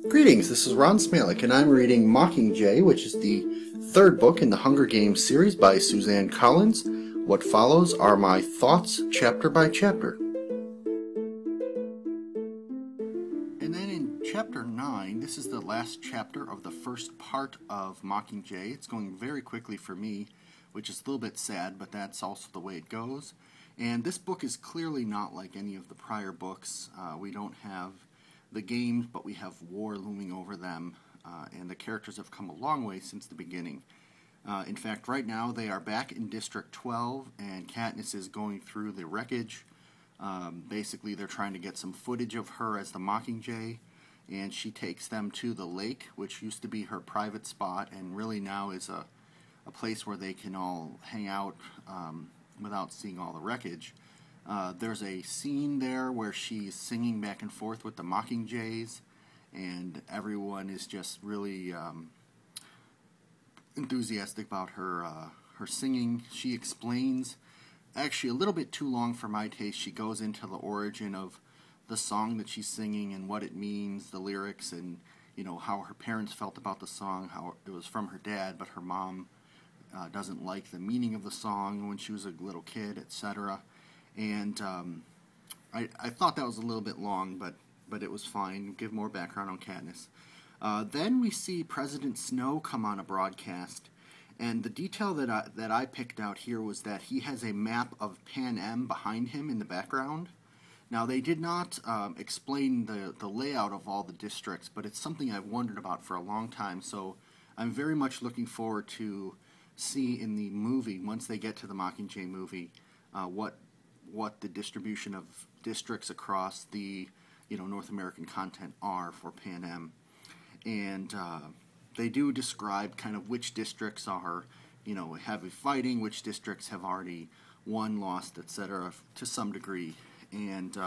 Greetings, this is Ron Smalik, and I'm reading Mockingjay, which is the third book in the Hunger Games series by Suzanne Collins. What follows are my thoughts chapter by chapter. And then in chapter 9, this is the last chapter of the first part of Mockingjay. It's going very quickly for me, which is a little bit sad, but that's also the way it goes. And this book is clearly not like any of the prior books. We don't have the games, but we have war looming over them, and the characters have come a long way since the beginning. In fact, right now they are back in District 12, and Katniss is going through the wreckage. Basically, they're trying to get some footage of her as the Mockingjay, and she takes them to the lake, which used to be her private spot, and really now is a place where they can all hang out without seeing all the wreckage. There's a scene there where she's singing back and forth with the Mockingjays, and everyone is just really enthusiastic about her singing. She explains, actually a little bit too long for my taste, she goes into the origin of the song that she's singing and what it means, the lyrics, and how her parents felt about the song, how it was from her dad, but her mom doesn't like the meaning of the song when she was a little kid, etc. And I thought that was a little bit long, but it was fine. Give more background on Katniss. Then we see President Snow come on a broadcast, and the detail that I picked out here was that he has a map of Pan Am behind him in the background. Now, they did not explain the layout of all the districts, but it's something I've wondered about for a long time, so I'm very much looking forward to see in the movie, once they get to the Mockingjay movie, what the distribution of districts across the North American continent are for Pan Am. And they do describe kind of which districts are heavy fighting, which districts have already won, lost, etc. to some degree. And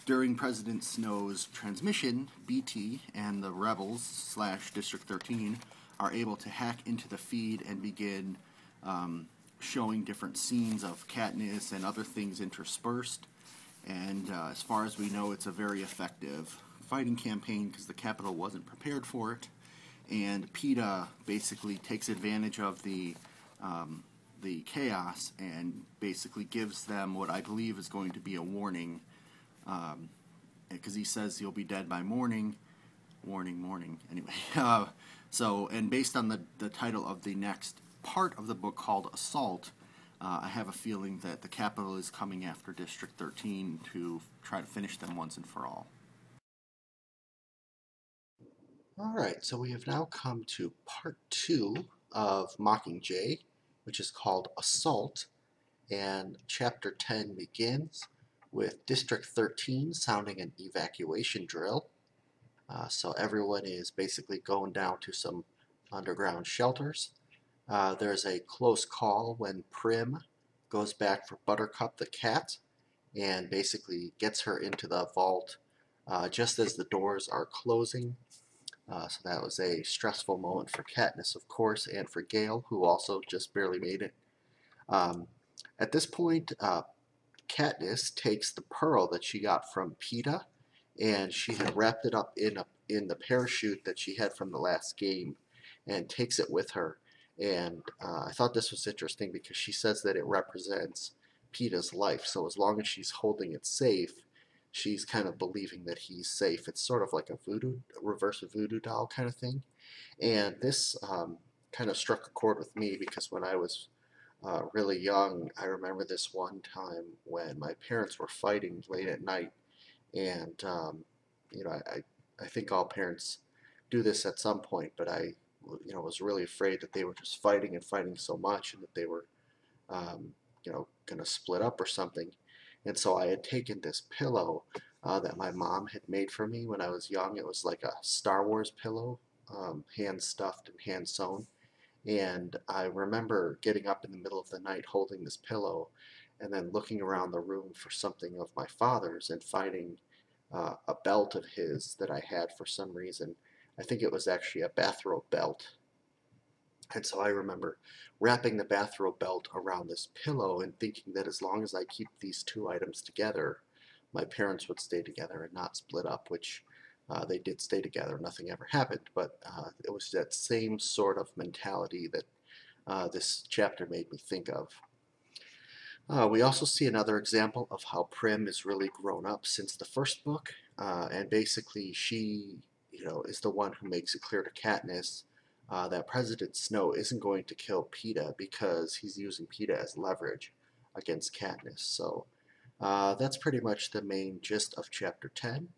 during President Snow's transmission, BT and the rebels / District 13 are able to hack into the feed and begin showing different scenes of Katniss and other things interspersed. And as far as we know, it's a very effective fighting campaign because the Capitol wasn't prepared for it. And PETA basically takes advantage of the chaos and basically gives them what I believe is going to be a warning, because he says you'll be dead by morning. Warning. Anyway, and based on the title of the next part of the book called Assault, I have a feeling that the Capitol is coming after District 13 to try to finish them once and for all. Alright, so we have now come to part 2 of Mockingjay, which is called Assault, and chapter 10 begins with District 13 sounding an evacuation drill. So everyone is basically going down to some underground shelters. There's a close call when Prim goes back for Buttercup the cat and basically gets her into the vault just as the doors are closing. So that was a stressful moment for Katniss, of course, and for Gale, who also just barely made it. At this point, Katniss takes the pearl that she got from PETA, and she had wrapped it up in the parachute that she had from the last game, and takes it with her. And I thought this was interesting because she says that it represents PETA's life. So as long as she's holding it safe, she's kind of believing that he's safe. It's sort of like a reverse voodoo doll kind of thing. And this kind of struck a chord with me because when I was really young, I remember this one time when my parents were fighting late at night, and I think all parents do this at some point, but I was really afraid that they were just fighting and fighting so much, and that they were going to split up or something. And so I had taken this pillow that my mom had made for me when I was young. It was like a Star Wars pillow, hand stuffed and hand sewn. And I remember getting up in the middle of the night holding this pillow and then looking around the room for something of my father's and finding a belt of his that I had for some reason. I think it was actually a bathrobe belt. And so I remember wrapping the bathrobe belt around this pillow and thinking that as long as I keep these two items together, my parents would stay together and not split up, which they did stay together. Nothing ever happened, but it was that same sort of mentality that this chapter made me think of. We also see another example of how Prim is really grown up since the first book, and basically she, is the one who makes it clear to Katniss that President Snow isn't going to kill Peeta because he's using Peeta as leverage against Katniss. So that's pretty much the main gist of Chapter 10.